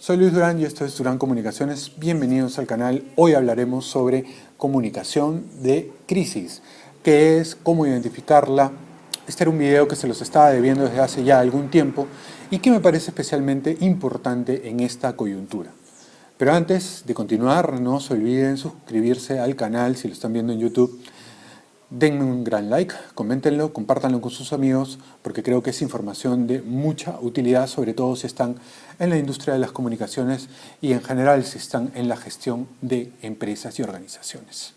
Soy Luis Durán y esto es Durán Comunicaciones. Bienvenidos al canal. Hoy hablaremos sobre comunicación de crisis, qué es, cómo identificarla. Este era un video que se los estaba debiendo desde hace ya algún tiempo y que me parece especialmente importante en esta coyuntura. Pero antes de continuar, no se olviden suscribirse al canal si lo están viendo en YouTube. Denme un gran like, coméntenlo, compártanlo con sus amigos, porque creo que es información de mucha utilidad, sobre todo si están en la industria de las comunicaciones y en general si están en la gestión de empresas y organizaciones.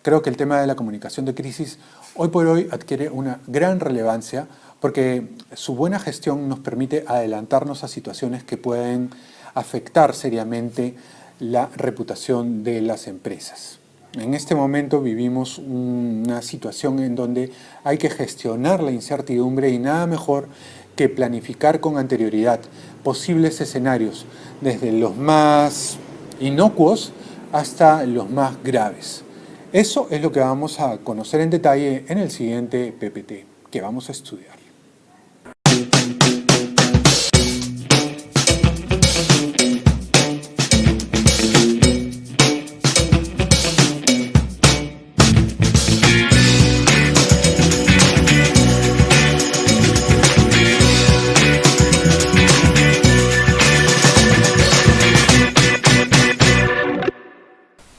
Creo que el tema de la comunicación de crisis hoy por hoy adquiere una gran relevancia porque su buena gestión nos permite adelantarnos a situaciones que pueden afectar seriamente la reputación de las empresas. En este momento vivimos una situación en donde hay que gestionar la incertidumbre y nada mejor que planificar con anterioridad posibles escenarios, desde los más inocuos hasta los más graves. Eso es lo que vamos a conocer en detalle en el siguiente PPT que vamos a estudiar.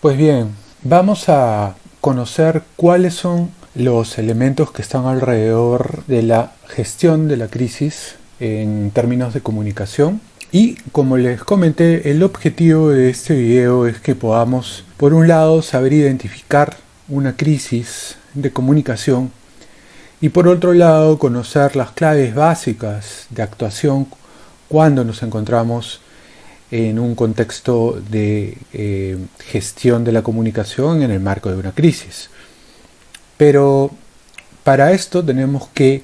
Pues bien, vamos a conocer cuáles son los elementos que están alrededor de la gestión de la crisis en términos de comunicación. Y como les comenté, el objetivo de este video es que podamos, por un lado, saber identificar una crisis de comunicación y por otro lado, conocer las claves básicas de actuación cuando nos encontramos en un contexto de gestión de la comunicación en el marco de una crisis. Pero para esto tenemos que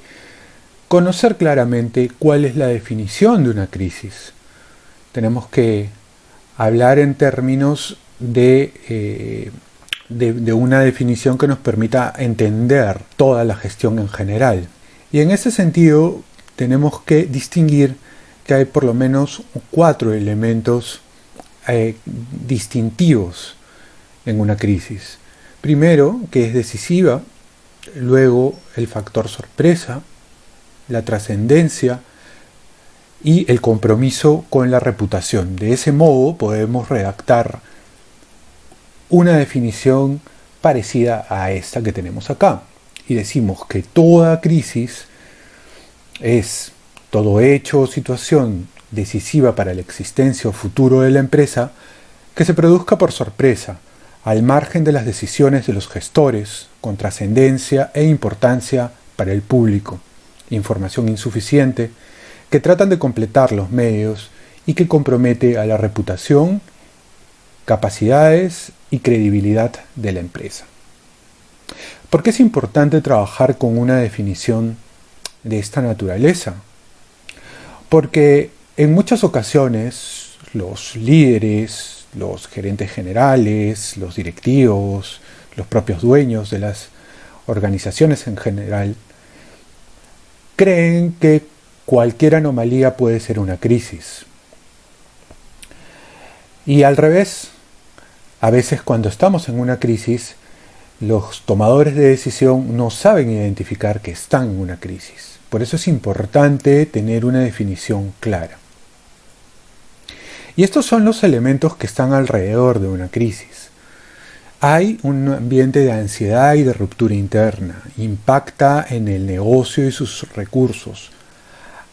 conocer claramente cuál es la definición de una crisis. Tenemos que hablar en términos de una definición que nos permita entender toda la gestión en general. Y en ese sentido tenemos que distinguir que hay por lo menos 4 elementos distintivos en una crisis. Primero, que es decisiva, luego el factor sorpresa, la trascendencia y el compromiso con la reputación. De ese modo podemos redactar una definición parecida a esta que tenemos acá. Y decimos que toda crisis es todo hecho o situación decisiva para la existencia o futuro de la empresa que se produzca por sorpresa, al margen de las decisiones de los gestores, con trascendencia e importancia para el público, información insuficiente, que tratan de completar los medios y que compromete a la reputación, capacidades y credibilidad de la empresa. ¿Por qué es importante trabajar con una definición de esta naturaleza? Porque en muchas ocasiones los líderes, los gerentes generales, los directivos, los propios dueños de las organizaciones en general, creen que cualquier anomalía puede ser una crisis. Y al revés, a veces cuando estamos en una crisis, los tomadores de decisión no saben identificar que están en una crisis. Por eso es importante tener una definición clara. Y estos son los elementos que están alrededor de una crisis. Hay un ambiente de ansiedad y de ruptura interna. Impacta en el negocio y sus recursos.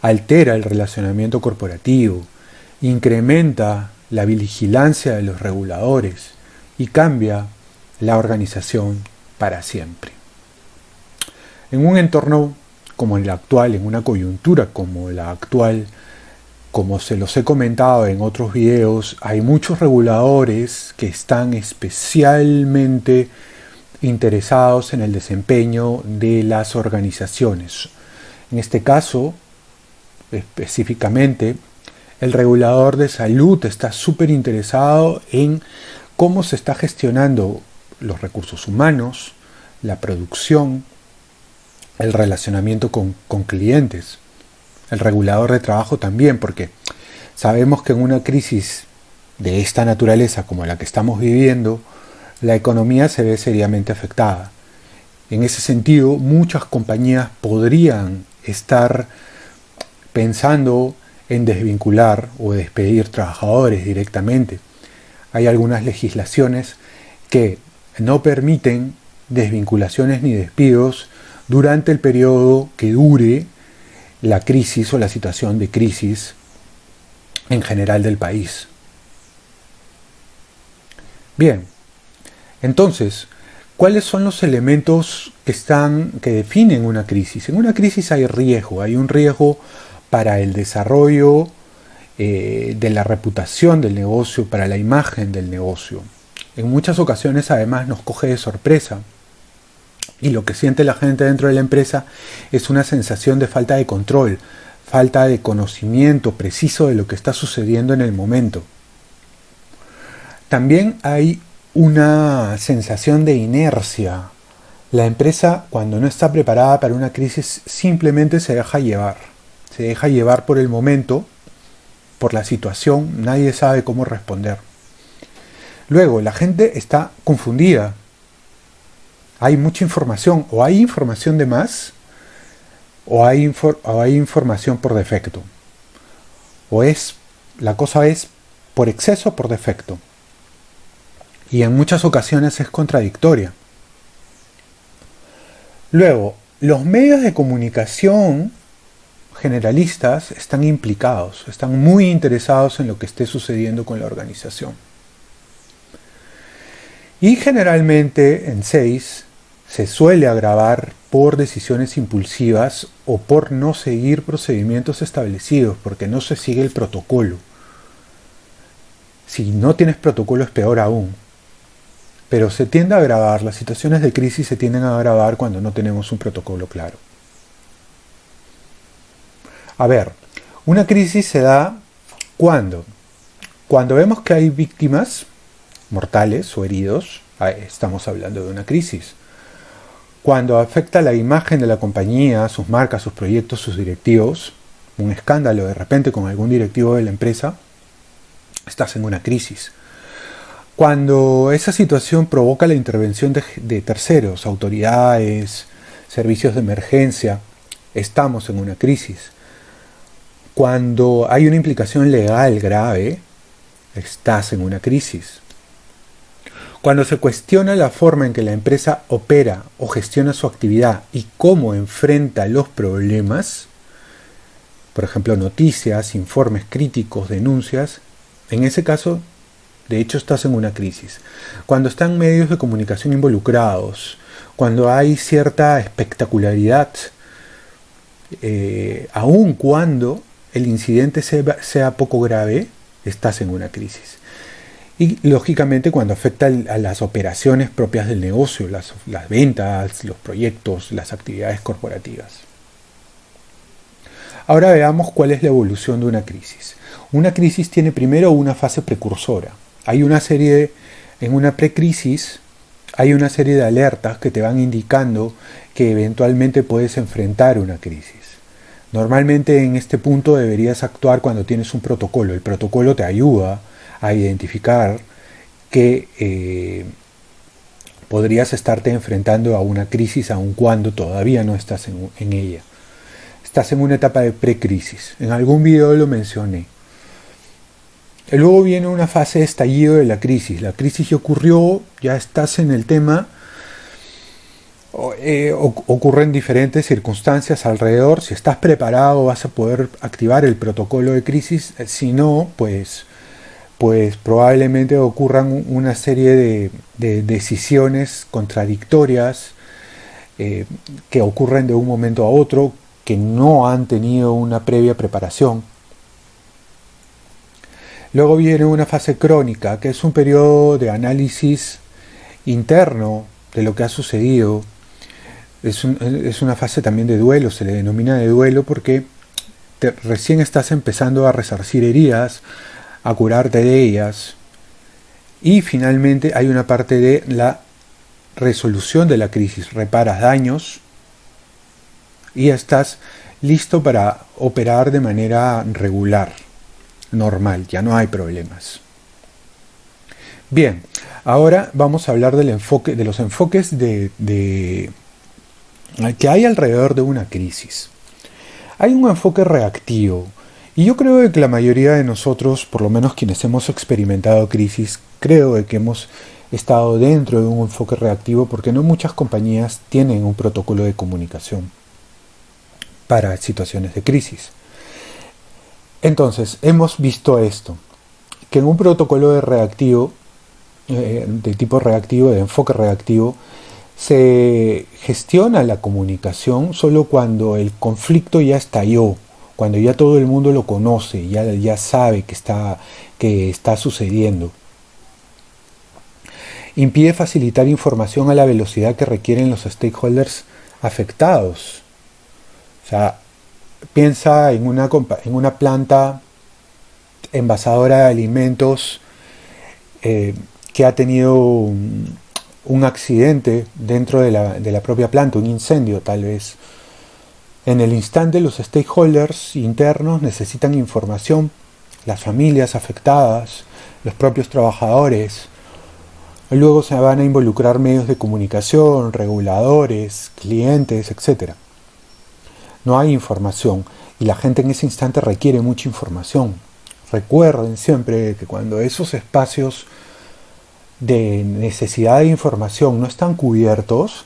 Altera el relacionamiento corporativo. Incrementa la vigilancia de los reguladores. Y cambia la organización para siempre. En un entorno como el actual, en una coyuntura como la actual, como se los he comentado en otros videos, hay muchos reguladores que están especialmente interesados en el desempeño de las organizaciones. En este caso, específicamente, el regulador de salud está súper interesado en cómo se está gestionando los recursos humanos, la producción, el relacionamiento con clientes. El regulador de trabajo también, porque Sabemos que en una crisis de esta naturaleza como la que estamos viviendo, la economía se ve seriamente afectada. En ese sentido, muchas compañías podrían estar pensando en desvincular o despedir trabajadores directamente. Hay algunas legislaciones que no permiten desvinculaciones ni despidos durante el periodo que dure la crisis o la situación de crisis en general del país. Bien, entonces, ¿cuáles son los elementos que definen una crisis? En una crisis hay riesgo, hay un riesgo para el desarrollo de la reputación del negocio, para la imagen del negocio. En muchas ocasiones además nos coge de sorpresa y lo que siente la gente dentro de la empresa es una sensación de falta de control, falta de conocimiento preciso de lo que está sucediendo en el momento. También hay una sensación de inercia. La empresa, cuando no está preparada para una crisis, simplemente se deja llevar. Se deja llevar por el momento, por la situación, nadie sabe cómo responder. Luego, la gente está confundida. Hay mucha información, o hay información de más, o hay información por defecto. La cosa es por exceso o por defecto. Y en muchas ocasiones es contradictoria. Luego, los medios de comunicación generalistas están implicados, están muy interesados en lo que esté sucediendo con la organización. Y generalmente en 6 se suele agravar por decisiones impulsivas o por no seguir procedimientos establecidos, porque no se sigue el protocolo. Si no tienes protocolo es peor aún. Pero se tiende a agravar, las situaciones de crisis se tienden a agravar cuando no tenemos un protocolo claro. A ver, una crisis se da ¿cuándo? Cuando vemos que hay víctimas mortales o heridos, estamos hablando de una crisis. Cuando afecta la imagen de la compañía, sus marcas, sus proyectos, sus directivos, un escándalo de repente con algún directivo de la empresa, estás en una crisis. Cuando esa situación provoca la intervención de terceros, autoridades, servicios de emergencia, estamos en una crisis. Cuando hay una implicación legal grave, estás en una crisis. Cuando se cuestiona la forma en que la empresa opera o gestiona su actividad y cómo enfrenta los problemas, por ejemplo, noticias, informes críticos, denuncias, en ese caso, de hecho, estás en una crisis. Cuando están medios de comunicación involucrados, cuando hay cierta espectacularidad, aun cuando el incidente sea poco grave, estás en una crisis. Y lógicamente cuando afecta a las operaciones propias del negocio, las ventas, los proyectos, las actividades corporativas. Ahora veamos cuál es la evolución de una crisis. Una crisis tiene primero una fase precursora. En una precrisis hay una serie de alertas que te van indicando que eventualmente puedes enfrentar una crisis. Normalmente en este punto deberías actuar cuando tienes un protocolo. El protocolo te ayuda a identificar que podrías estarte enfrentando a una crisis aun cuando todavía no estás en ella. Estás en una etapa de precrisis. En algún video lo mencioné. Luego viene una fase de estallido de la crisis. La crisis ya ocurrió, ya estás en el tema. Ocurren diferentes circunstancias alrededor. Si estás preparado vas a poder activar el protocolo de crisis. Si no, pues probablemente ocurran una serie de decisiones contradictorias que ocurren de un momento a otro, que no han tenido una previa preparación. Luego viene una fase crónica, que es un periodo de análisis interno de lo que ha sucedido. Es una fase también de duelo, se le denomina de duelo porque recién estás empezando a resarcir heridas, a curarte de ellas. Y finalmente hay una parte de la resolución de la crisis, reparas daños y estás listo para operar de manera regular. normal, ya no hay problemas. Bien, ahora vamos a hablar de los enfoques que hay alrededor de una crisis. Hay un enfoque reactivo, y yo creo que la mayoría de nosotros, por lo menos quienes hemos experimentado crisis, creo que hemos estado dentro de un enfoque reactivo porque no muchas compañías tienen un protocolo de comunicación para situaciones de crisis. Entonces, hemos visto esto, que en un protocolo de tipo reactivo, de enfoque reactivo, se gestiona la comunicación solo cuando el conflicto ya estalló, cuando ya todo el mundo lo conoce, ya sabe que está sucediendo. Impide facilitar información a la velocidad que requieren los stakeholders afectados. O sea, piensa en una planta envasadora de alimentos que ha tenido un accidente dentro de la propia planta, un incendio tal vez. En el instante los stakeholders internos necesitan información, las familias afectadas, los propios trabajadores. Luego se van a involucrar medios de comunicación, reguladores, clientes, etc. No hay información y la gente en ese instante requiere mucha información. Recuerden siempre que cuando esos espacios de necesidad de información no están cubiertos,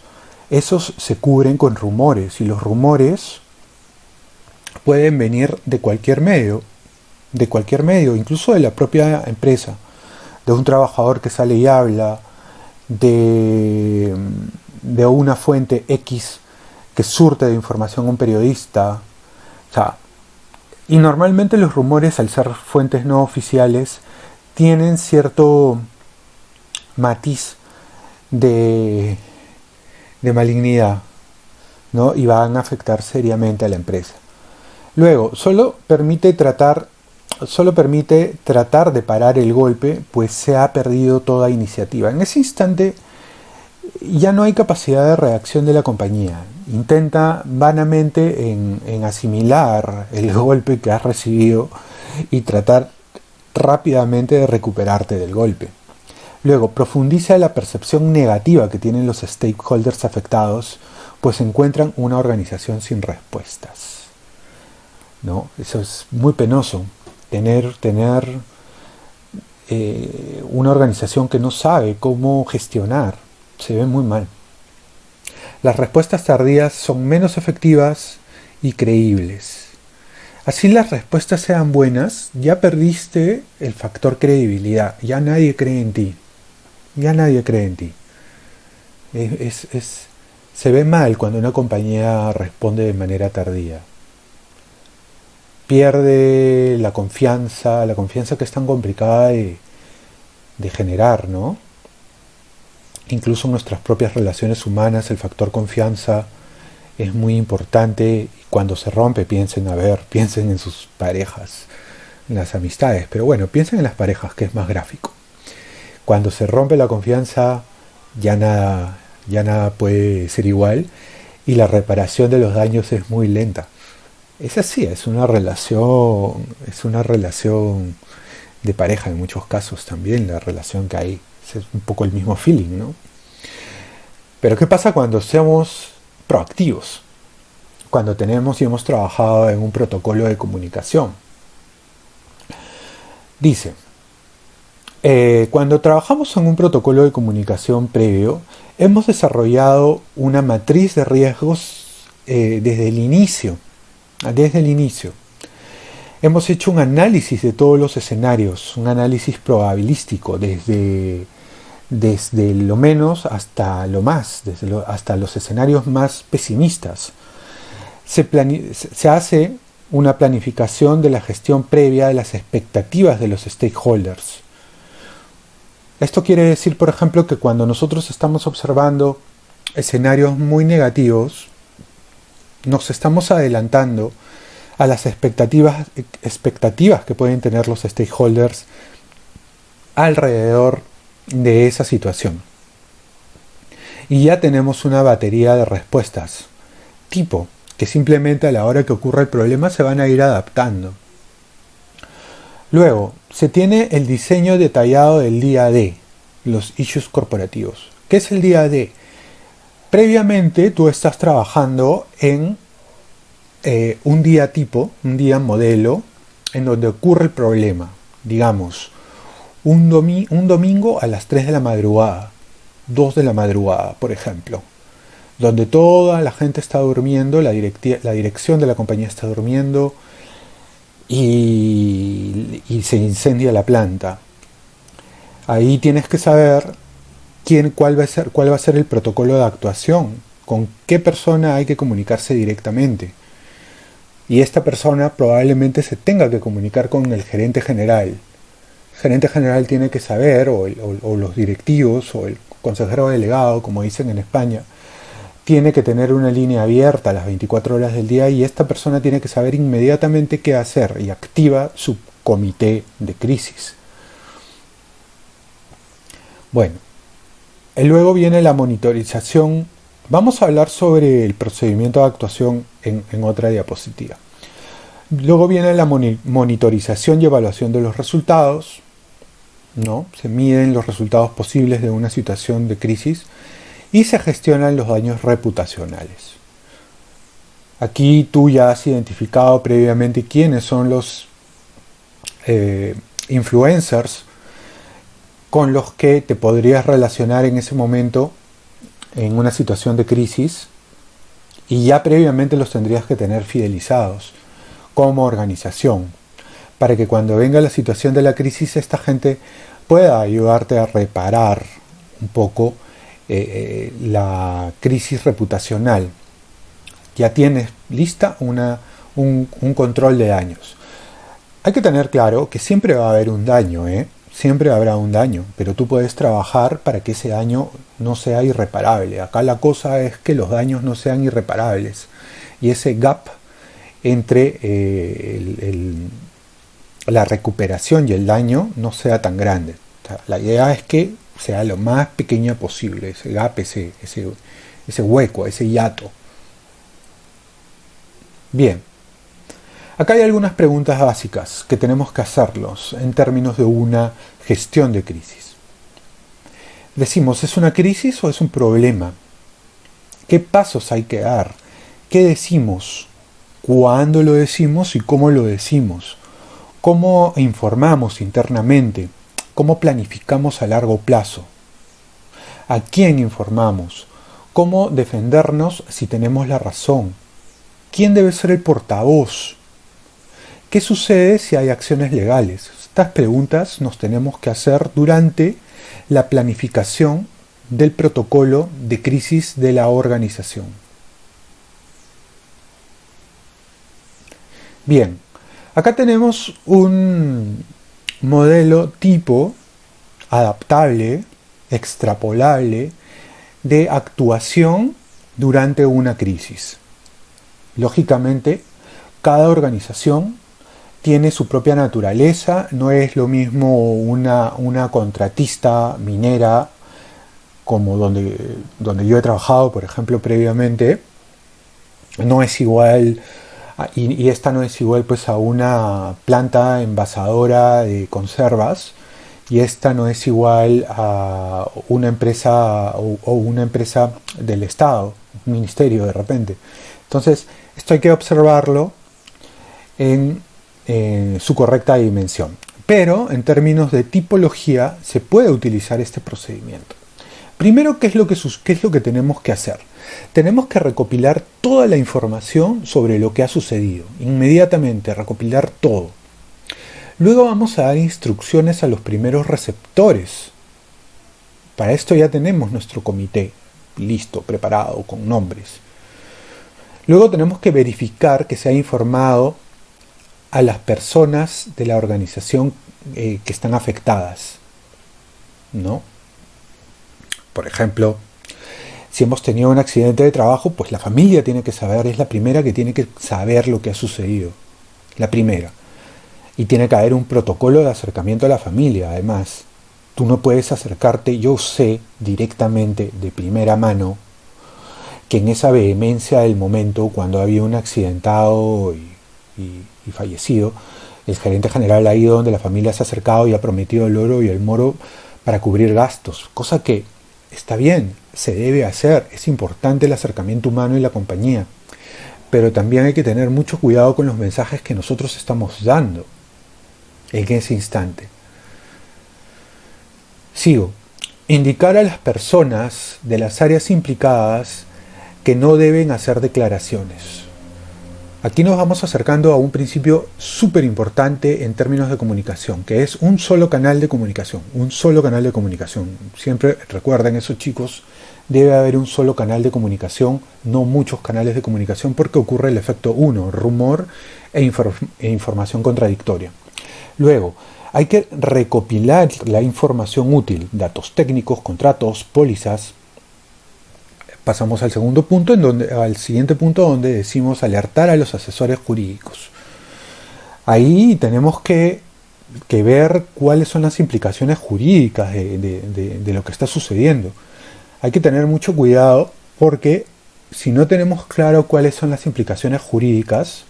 esos se cubren con rumores, y los rumores pueden venir de cualquier medio, incluso de la propia empresa, de un trabajador que sale y habla, de una fuente X que surte de información a un periodista. O sea, y normalmente los rumores, al ser fuentes no oficiales, tienen cierto matiz de malignidad, ¿no? Y van a afectar seriamente a la empresa. Luego, solo permite tratar de parar el golpe, pues se ha perdido toda iniciativa. En ese instante ya no hay capacidad de reacción de la compañía. Intenta vanamente en asimilar el golpe que has recibido y tratar rápidamente de recuperarte del golpe. Luego, profundiza la percepción negativa que tienen los stakeholders afectados, pues encuentran una organización sin respuestas, ¿no? Eso es muy penoso, tener una organización que no sabe cómo gestionar. Se ve muy mal. Las respuestas tardías son menos efectivas y creíbles. Así las respuestas sean buenas, ya perdiste el factor credibilidad, ya nadie cree en ti. Se ve mal cuando una compañía responde de manera tardía. Pierde la confianza que es tan complicada de generar, ¿no? Incluso en nuestras propias relaciones humanas, el factor confianza es muy importante. Cuando se rompe, piensen en sus parejas, en las amistades. Pero bueno, piensen en las parejas, que es más gráfico. Cuando se rompe la confianza, ya nada puede ser igual, y la reparación de los daños es muy lenta. Es así, es una relación de pareja en muchos casos también, la relación que hay. Es un poco el mismo feeling, ¿no? Pero ¿qué pasa cuando seamos proactivos? Cuando tenemos y hemos trabajado en un protocolo de comunicación. Dice, cuando trabajamos en un protocolo de comunicación previo, hemos desarrollado una matriz de riesgos desde el inicio. Hemos hecho un análisis de todos los escenarios, un análisis probabilístico, desde lo menos hasta lo más, hasta los escenarios más pesimistas. Se hace una planificación de la gestión previa de las expectativas de los stakeholders. Esto quiere decir, por ejemplo, que cuando nosotros estamos observando escenarios muy negativos, nos estamos adelantando a las expectativas que pueden tener los stakeholders alrededor de esa situación. Y ya tenemos una batería de respuestas, tipo, que simplemente a la hora que ocurra el problema se van a ir adaptando. Luego, se tiene el diseño detallado del día D, los issues corporativos. ¿Qué es el día D? Previamente tú estás trabajando en un día tipo, un día modelo, en donde ocurre el problema. Digamos, un domingo a las 3 de la madrugada, 2 de la madrugada, por ejemplo, donde toda la gente está durmiendo, la dirección de la compañía está durmiendo y se incendia la planta. Ahí tienes que saber cuál va a ser el protocolo de actuación, con qué persona hay que comunicarse directamente. Y esta persona probablemente se tenga que comunicar con el gerente general. El gerente general tiene que saber, o los directivos, o el consejero delegado, como dicen en España, tiene que tener una línea abierta a las 24 horas del día y esta persona tiene que saber inmediatamente qué hacer y activa su comité de crisis. Bueno, y luego viene la monitorización. Vamos a hablar sobre el procedimiento de actuación en otra diapositiva. Luego viene la monitorización y evaluación de los resultados, ¿no? Se miden los resultados posibles de una situación de crisis y se gestionan los daños reputacionales. Aquí tú ya has identificado previamente quiénes son los influencers con los que te podrías relacionar en ese momento en una situación de crisis y ya previamente los tendrías que tener fidelizados como organización para que cuando venga la situación de la crisis esta gente pueda ayudarte a reparar un poco la crisis reputacional. Ya tienes lista un control de daños. Hay que tener claro que siempre va a haber un daño, siempre habrá un daño, pero tú puedes trabajar para que ese daño no sea irreparable. Acá la cosa es que los daños no sean irreparables y ese gap entre la recuperación y el daño no sea tan grande. O sea, la idea es que sea lo más pequeño posible, ese gap, ese hueco, ese hiato. Bien, acá hay algunas preguntas básicas que tenemos que hacerlos en términos de una gestión de crisis. Decimos, ¿es una crisis o es un problema? ¿Qué pasos hay que dar? ¿Qué decimos? ¿Cuándo lo decimos y cómo lo decimos? ¿Cómo informamos internamente? ¿Cómo planificamos a largo plazo? ¿A quién informamos? ¿Cómo defendernos si tenemos la razón? ¿Quién debe ser el portavoz? ¿Qué sucede si hay acciones legales? Estas preguntas nos tenemos que hacer durante la planificación del protocolo de crisis de la organización. Bien, acá tenemos un modelo tipo adaptable, extrapolable, de actuación durante una crisis. Lógicamente, cada organización tiene su propia naturaleza, no es lo mismo una contratista minera como donde yo he trabajado, por ejemplo, previamente, no es igual. Y esta no es igual pues a una planta envasadora de conservas y esta no es igual a una empresa o una empresa del Estado, un ministerio de repente. Entonces, esto hay que observarlo en su correcta dimensión. Pero en términos de tipología se puede utilizar este procedimiento. Primero, ¿qué es lo que tenemos que hacer? Tenemos que recopilar toda la información sobre lo que ha sucedido. Inmediatamente, recopilar todo. Luego vamos a dar instrucciones a los primeros receptores. Para esto ya tenemos nuestro comité listo, preparado, con nombres. Luego tenemos que verificar que se ha informado a las personas de la organización que están afectadas, ¿no? Por ejemplo, si hemos tenido un accidente de trabajo, pues la familia tiene que saber, es la primera que tiene que saber lo que ha sucedido. La primera. Y tiene que haber un protocolo de acercamiento a la familia, además. Tú no puedes acercarte, yo sé directamente, de primera mano, que en esa vehemencia del momento, cuando había un accidentado y fallecido, El gerente general ha ido donde la familia se ha acercado y ha prometido el oro y el moro para cubrir gastos, cosa que está bien, se debe hacer, es importante el acercamiento humano y la compañía, pero también hay que tener mucho cuidado con los mensajes que nosotros estamos dando en ese instante. Sigo. Indicar a las personas de las áreas implicadas que no deben hacer declaraciones. Aquí nos vamos acercando a un principio súper importante en términos de comunicación, que es un solo canal de comunicación, un solo canal de comunicación. Siempre recuerden eso, chicos, debe haber un solo canal de comunicación, no muchos canales de comunicación, porque ocurre el efecto 1, rumor e información contradictoria. Luego, hay que recopilar la información útil, datos técnicos, contratos, pólizas. Pasamos al segundo punto, al siguiente punto donde decimos alertar a los asesores jurídicos. Ahí tenemos que ver cuáles son las implicaciones jurídicas de lo que está sucediendo. Hay que tener mucho cuidado porque si no tenemos claro cuáles son las implicaciones jurídicas,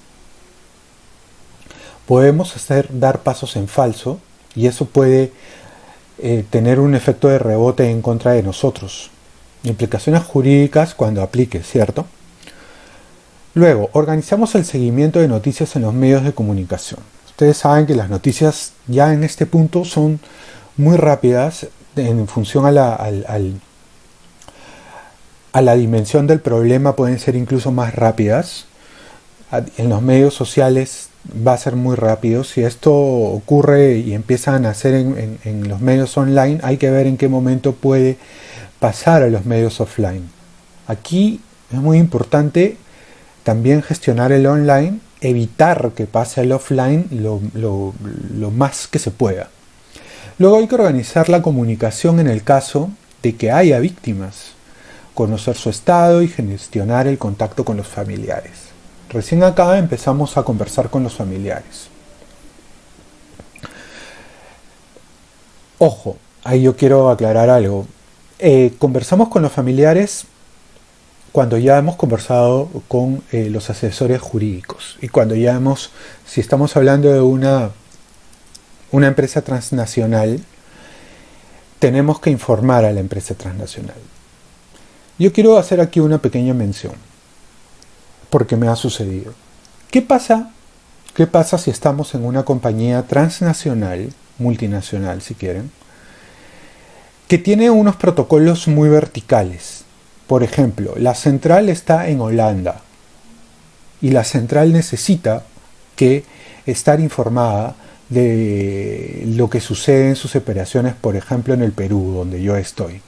podemos dar pasos en falso y eso puede tener un efecto de rebote en contra de nosotros. Implicaciones jurídicas cuando aplique, ¿cierto? Luego, organizamos el seguimiento de noticias en los medios de comunicación. Ustedes saben que las noticias ya en este punto son muy rápidas en función a la dimensión del problema, pueden ser incluso más rápidas. En los medios sociales va a ser muy rápido. Si esto ocurre y empiezan a hacer en los medios online, hay que ver en qué momento puede pasar a los medios offline. Aquí es muy importante también gestionar el online, evitar que pase al offline lo más que se pueda. Luego hay que organizar la comunicación en el caso de que haya víctimas, conocer su estado y gestionar el contacto con los familiares. Recién acá empezamos a conversar con los familiares. Ojo, ahí yo quiero aclarar algo. Conversamos con los familiares cuando ya hemos conversado con los asesores jurídicos y cuando ya si estamos hablando de una empresa transnacional, tenemos que informar a la empresa transnacional. Yo quiero hacer aquí una pequeña mención, porque me ha sucedido. ¿Qué pasa si estamos en una compañía transnacional, multinacional si quieren, que tiene unos protocolos muy verticales? Por ejemplo, la central está en Holanda y la central necesita estar informada de lo que sucede en sus operaciones, por ejemplo, en el Perú, donde yo estoy.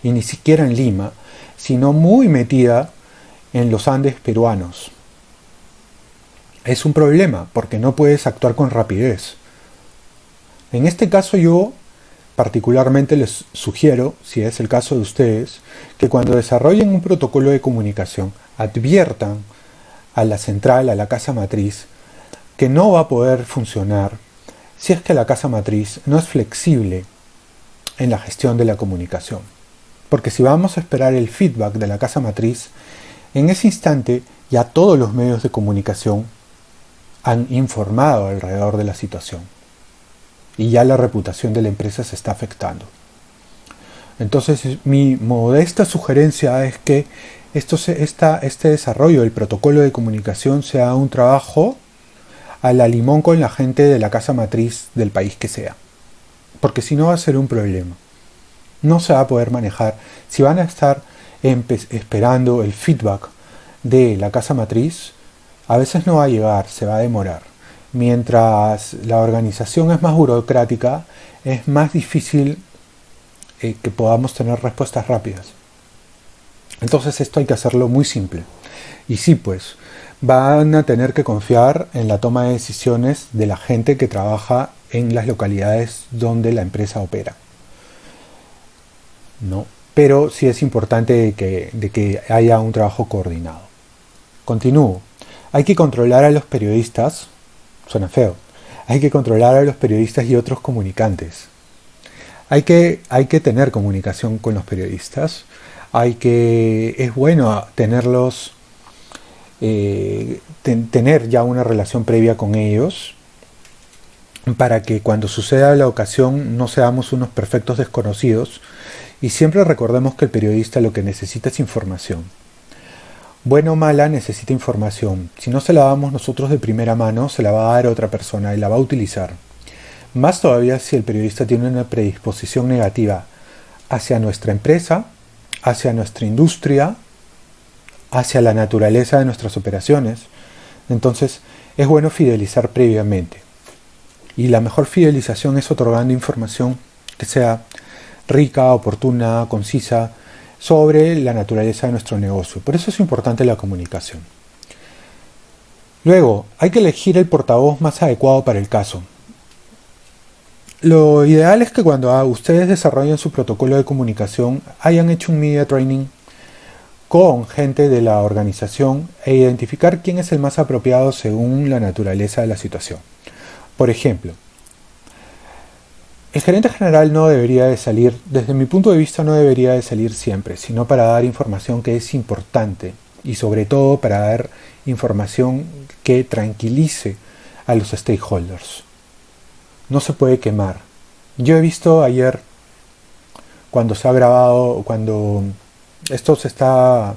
Y ni siquiera en Lima, sino muy metida en los Andes peruanos. Es un problema porque no puedes actuar con rapidez. En este caso yo particularmente les sugiero, si es el caso de ustedes, que cuando desarrollen un protocolo de comunicación adviertan a la central, a la casa matriz, que no va a poder funcionar si es que la casa matriz no es flexible en la gestión de la comunicación. Porque si vamos a esperar el feedback de la casa matriz, en ese instante ya todos los medios de comunicación han informado alrededor de la situación y ya la reputación de la empresa se está afectando. Entonces mi modesta sugerencia es que este desarrollo del protocolo de comunicación sea un trabajo a la limón con la gente de la casa matriz del país que sea, porque si no va a ser un problema. No se va a poder manejar. Si van a estar esperando el feedback de la casa matriz, a veces no va a llegar, se va a demorar. Mientras la organización es más burocrática, es más difícil que podamos tener respuestas rápidas. Entonces esto hay que hacerlo muy simple. Y sí, pues, van a tener que confiar en la toma de decisiones de la gente que trabaja en las localidades donde la empresa opera. ¿No? Pero sí es importante de que haya un trabajo coordinado. Continúo. Hay que controlar a los periodistas, suena feo, hay que controlar a los periodistas y otros comunicantes. Hay que tener comunicación con los periodistas, es bueno tenerlos, tener ya una relación previa con ellos para que cuando suceda la ocasión no seamos unos perfectos desconocidos y siempre recordemos que el periodista lo que necesita es información. Buena o mala, necesita información. Si no se la damos nosotros de primera mano, se la va a dar otra persona y la va a utilizar. Más todavía si el periodista tiene una predisposición negativa hacia nuestra empresa, hacia nuestra industria, hacia la naturaleza de nuestras operaciones. Entonces, es bueno fidelizar previamente. Y la mejor fidelización es otorgando información que sea rica, oportuna, concisa, sobre la naturaleza de nuestro negocio. Por eso es importante la comunicación. Luego, hay que elegir el portavoz más adecuado para el caso. Lo ideal es que cuando ustedes desarrollen su protocolo de comunicación hayan hecho un media training con gente de la organización e identificar quién es el más apropiado según la naturaleza de la situación. Por ejemplo, el gerente general no debería de salir, desde mi punto de vista no debería de salir siempre, sino para dar información que es importante y sobre todo para dar información que tranquilice a los stakeholders. No se puede quemar. Yo he visto ayer, cuando se ha grabado, cuando esto se está...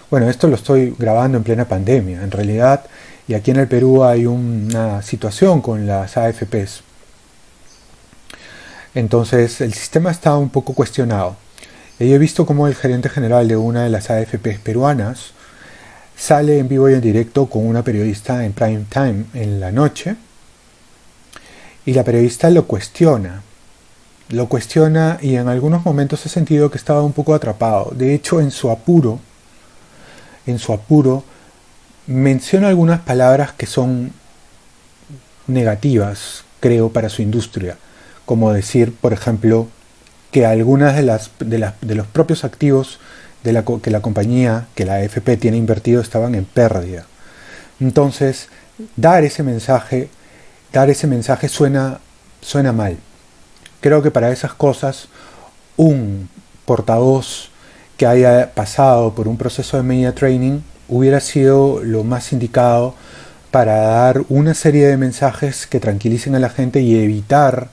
Bueno, esto lo estoy grabando en plena pandemia, en realidad, y aquí en el Perú hay una situación con las AFPs. Entonces, el sistema está un poco cuestionado. Y he visto cómo el gerente general de una de las AFPs peruanas sale en vivo y en directo con una periodista en prime time en la noche, y la periodista lo cuestiona y en algunos momentos he sentido que estaba un poco atrapado. De hecho, en su apuro, menciona algunas palabras que son negativas, creo, para su industria. Como decir, por ejemplo, que algunas de los propios activos que la compañía, que la AFP tiene invertido, estaban en pérdida. Entonces, dar ese mensaje suena mal. Creo que para esas cosas un portavoz que haya pasado por un proceso de media training hubiera sido lo más indicado para dar una serie de mensajes que tranquilicen a la gente y evitar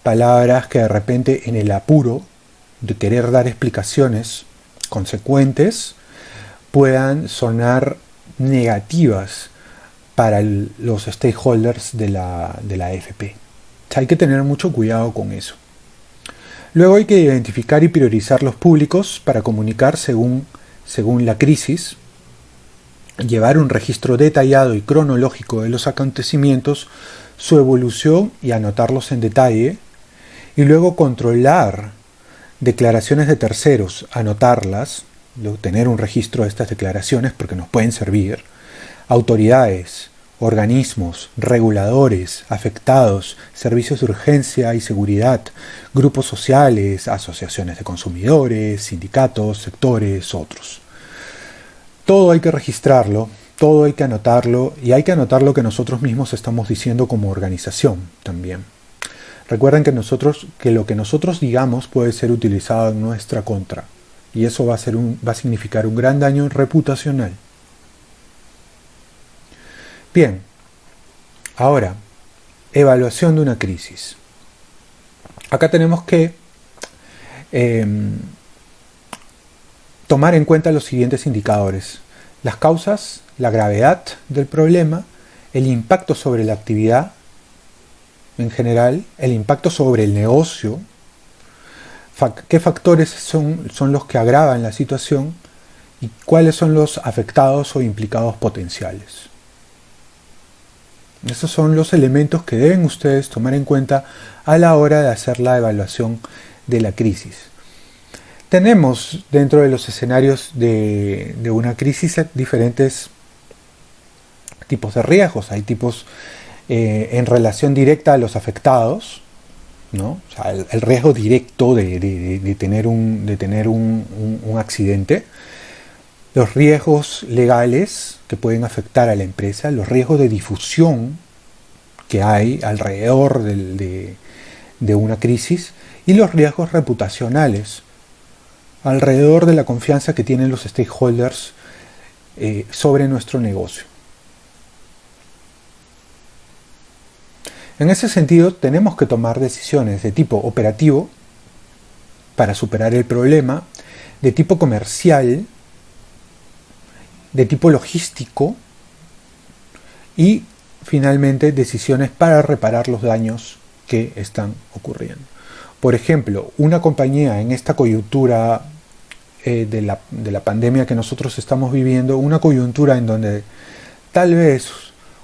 palabras que de repente en el apuro de querer dar explicaciones consecuentes puedan sonar negativas para los stakeholders de la AFP. Hay que tener mucho cuidado con eso. Luego hay que identificar y priorizar los públicos para comunicar según la crisis, llevar un registro detallado y cronológico de los acontecimientos, su evolución y anotarlos en detalle, y luego controlar declaraciones de terceros, anotarlas, tener un registro de estas declaraciones porque nos pueden servir, autoridades, organismos, reguladores, afectados, servicios de urgencia y seguridad, grupos sociales, asociaciones de consumidores, sindicatos, sectores, otros. Todo hay que registrarlo, todo hay que anotarlo y hay que anotar lo que nosotros mismos estamos diciendo como organización también. Recuerden que lo que nosotros digamos puede ser utilizado en nuestra contra y eso va a significar un gran daño reputacional. Bien, ahora, evaluación de una crisis. Acá tenemos que tomar en cuenta los siguientes indicadores: las causas, la gravedad del problema, el impacto sobre la actividad en general, el impacto sobre el negocio, qué factores son los que agravan la situación y cuáles son los afectados o implicados potenciales. Esos son los elementos que deben ustedes tomar en cuenta a la hora de hacer la evaluación de la crisis. Tenemos dentro de los escenarios de una crisis diferentes tipos de riesgos. Hay tipos en relación directa a los afectados, ¿no? O sea, el riesgo directo de tener un accidente. Los riesgos legales que pueden afectar a la empresa, los riesgos de difusión que hay alrededor de una crisis y los riesgos reputacionales alrededor de la confianza que tienen los stakeholders sobre nuestro negocio. En ese sentido, tenemos que tomar decisiones de tipo operativo para superar el problema, de tipo comercial, de tipo logístico y finalmente decisiones para reparar los daños que están ocurriendo. Por ejemplo, una compañía en esta coyuntura de la pandemia que nosotros estamos viviendo, una coyuntura en donde tal vez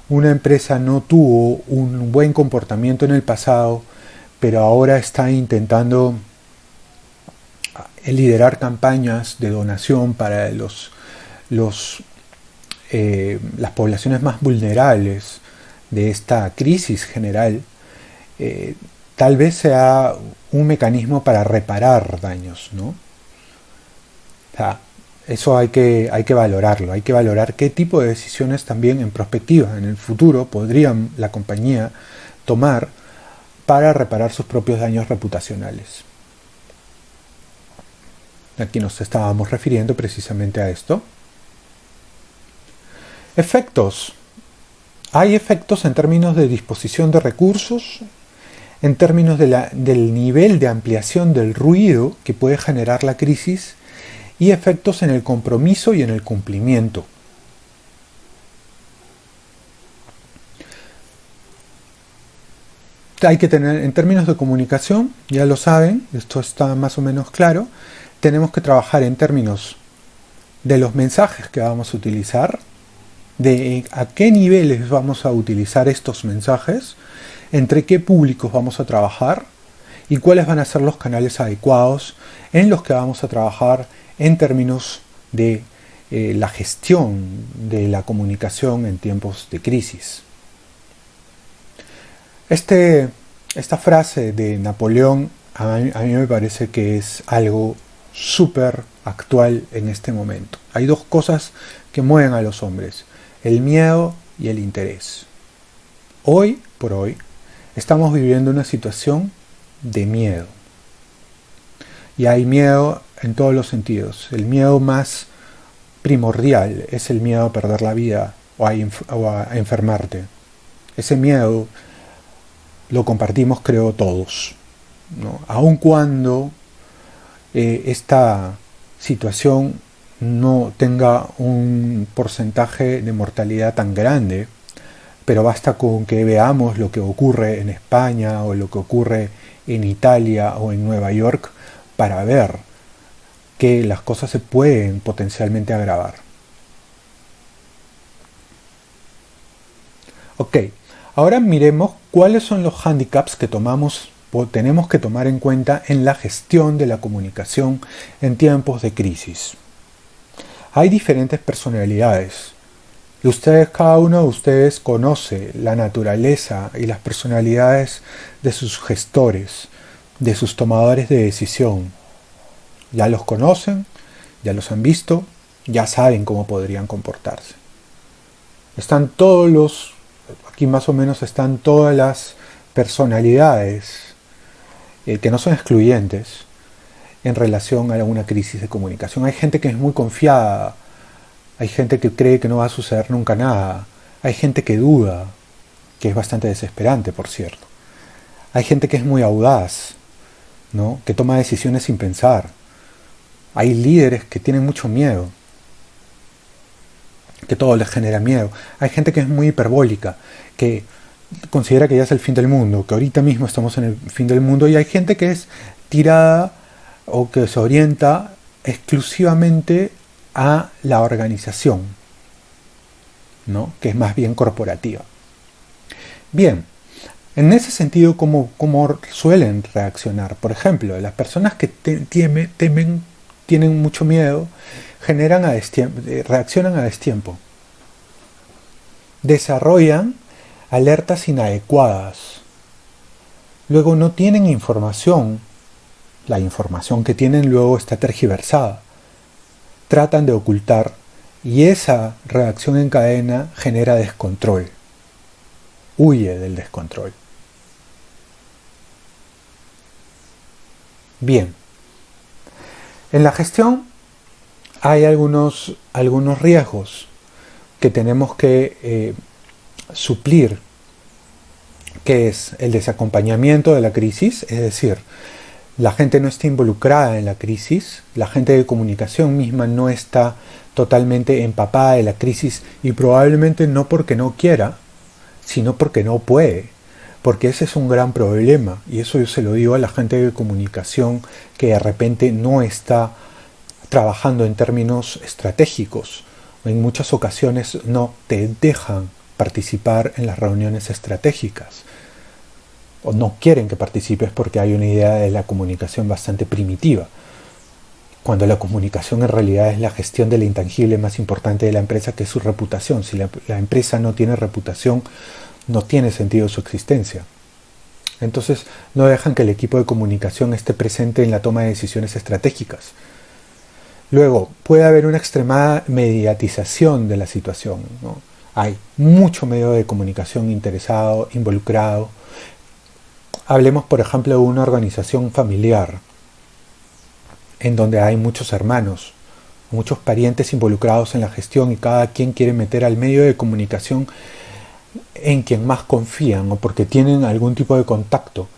una empresa no tuvo un buen comportamiento en el pasado, pero ahora está intentando liderar campañas de donación para las poblaciones más vulnerables de esta crisis general, tal vez sea un mecanismo para reparar daños, ¿no? O sea, eso hay que valorarlo, hay que valorar qué tipo de decisiones también en perspectiva, en el futuro, podrían la compañía tomar para reparar sus propios daños reputacionales. Aquí nos estábamos refiriendo precisamente a esto. Efectos. Hay efectos en términos de disposición de recursos, en términos del nivel de ampliación del ruido que puede generar la crisis y efectos en el compromiso y en el cumplimiento. Hay que tener, en términos de comunicación, ya lo saben, esto está más o menos claro, tenemos que trabajar en términos de los mensajes que vamos a utilizar, de a qué niveles vamos a utilizar estos mensajes, entre qué públicos vamos a trabajar y cuáles van a ser los canales adecuados en los que vamos a trabajar en términos de la gestión de la comunicación en tiempos de crisis. Esta frase de Napoleón a mí me parece que es algo súper actual en este momento. Hay dos cosas que mueven a los hombres: el miedo y el interés. Hoy por hoy estamos viviendo una situación de miedo. Y hay miedo en todos los sentidos. El miedo más primordial es el miedo a perder la vida o a enfermarte. Ese miedo lo compartimos, creo, todos, ¿no? Aun cuando esta situación no tenga un porcentaje de mortalidad tan grande, pero basta con que veamos lo que ocurre en España o lo que ocurre en Italia o en Nueva York para ver que las cosas se pueden potencialmente agravar. Ok, ahora miremos cuáles son los hándicaps que tenemos que tomar en cuenta en la gestión de la comunicación en tiempos de crisis. Hay diferentes personalidades. Cada uno de ustedes conoce la naturaleza y las personalidades de sus gestores, de sus tomadores de decisión. Ya los conocen, ya los han visto, ya saben cómo podrían comportarse. Aquí más o menos están todas las personalidades que no son excluyentes en relación a alguna crisis de comunicación. Hay gente que es muy confiada, hay gente que cree que no va a suceder nunca nada, hay gente que duda, que es bastante desesperante, por cierto. Hay gente que es muy audaz, ¿no? Que toma decisiones sin pensar. Hay líderes que tienen mucho miedo, que todo les genera miedo. Hay gente que es muy hiperbólica, que considera que ya es el fin del mundo, que ahorita mismo estamos en el fin del mundo, y hay gente que es tirada o que se orienta exclusivamente a la organización, ¿no? Que es más bien corporativa. Bien, en ese sentido, ¿cómo suelen reaccionar? Por ejemplo, las personas que tienen mucho miedo reaccionan a destiempo. Desarrollan alertas inadecuadas. Luego no tienen información. La información que tienen luego está tergiversada. Tratan de ocultar y esa reacción en cadena genera descontrol. Huye del descontrol. Bien. En la gestión hay algunos riesgos que tenemos que suplir que es el desacompañamiento de la crisis, es decir, la gente no está involucrada en la crisis, la gente de comunicación misma no está totalmente empapada de la crisis y probablemente no porque no quiera, sino porque no puede, porque ese es un gran problema y eso yo se lo digo a la gente de comunicación que de repente no está trabajando en términos estratégicos. En muchas ocasiones no te dejan participar en las reuniones estratégicas o no quieren que participes porque hay una idea de la comunicación bastante primitiva, cuando la comunicación en realidad es la gestión del intangible más importante de la empresa, que es su reputación. Si la empresa no tiene reputación, no tiene sentido su existencia. Entonces no dejan que el equipo de comunicación esté presente en la toma de decisiones estratégicas. Luego, puede haber una extremada mediatización de la situación, ¿no? Hay mucho medio de comunicación interesado, involucrado. Hablemos, por ejemplo, de una organización familiar, en donde hay muchos hermanos, muchos parientes involucrados en la gestión y cada quien quiere meter al medio de comunicación en quien más confían o porque tienen algún tipo de contacto.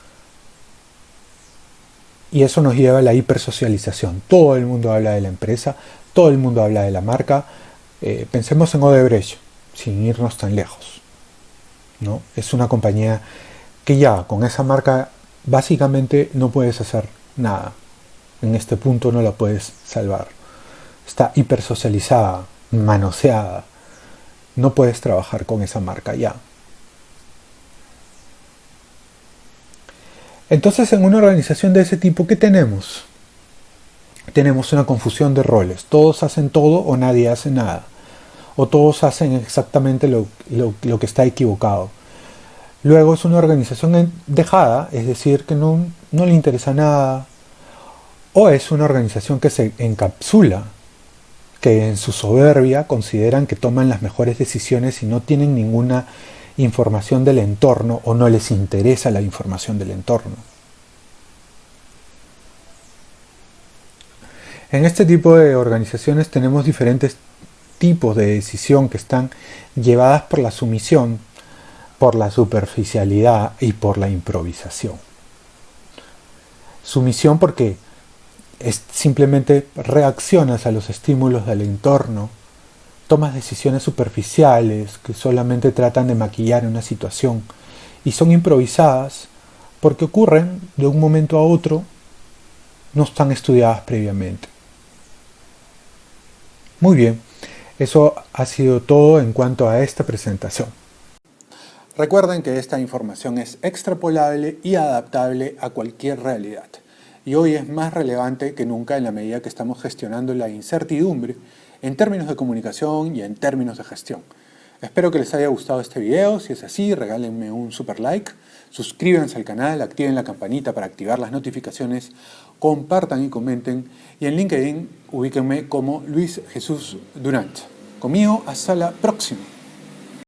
Y eso nos lleva a la hipersocialización. Todo el mundo habla de la empresa, todo el mundo habla de la marca. Pensemos en Odebrecht, sin irnos tan lejos, ¿no? Es una compañía que ya con esa marca básicamente no puedes hacer nada. En este punto no la puedes salvar. Está hipersocializada, manoseada. No puedes trabajar con esa marca ya. Entonces, en una organización de ese tipo, ¿qué tenemos? Tenemos una confusión de roles. Todos hacen todo o nadie hace nada. O todos hacen exactamente lo que está equivocado. Luego es una organización dejada, es decir, que no le interesa nada. O es una organización que se encapsula, que en su soberbia consideran que toman las mejores decisiones y no tienen ninguna información del entorno o no les interesa la información del entorno. En este tipo de organizaciones tenemos diferentes tipos de decisión que están llevadas por la sumisión, por la superficialidad y por la improvisación. Sumisión porque simplemente reaccionas a los estímulos del entorno, tomas decisiones superficiales que solamente tratan de maquillar una situación y son improvisadas porque ocurren de un momento a otro, no están estudiadas previamente. Muy bien, eso ha sido todo en cuanto a esta presentación. Recuerden que esta información es extrapolable y adaptable a cualquier realidad. Y hoy es más relevante que nunca en la medida que estamos gestionando la incertidumbre en términos de comunicación y en términos de gestión. Espero que les haya gustado este video. Si es así, regálenme un super like, suscríbanse al canal, activen la campanita para activar las notificaciones, compartan y comenten. Y en LinkedIn ubíquenme como Luis Jesús Durant. Conmigo, hasta la próxima.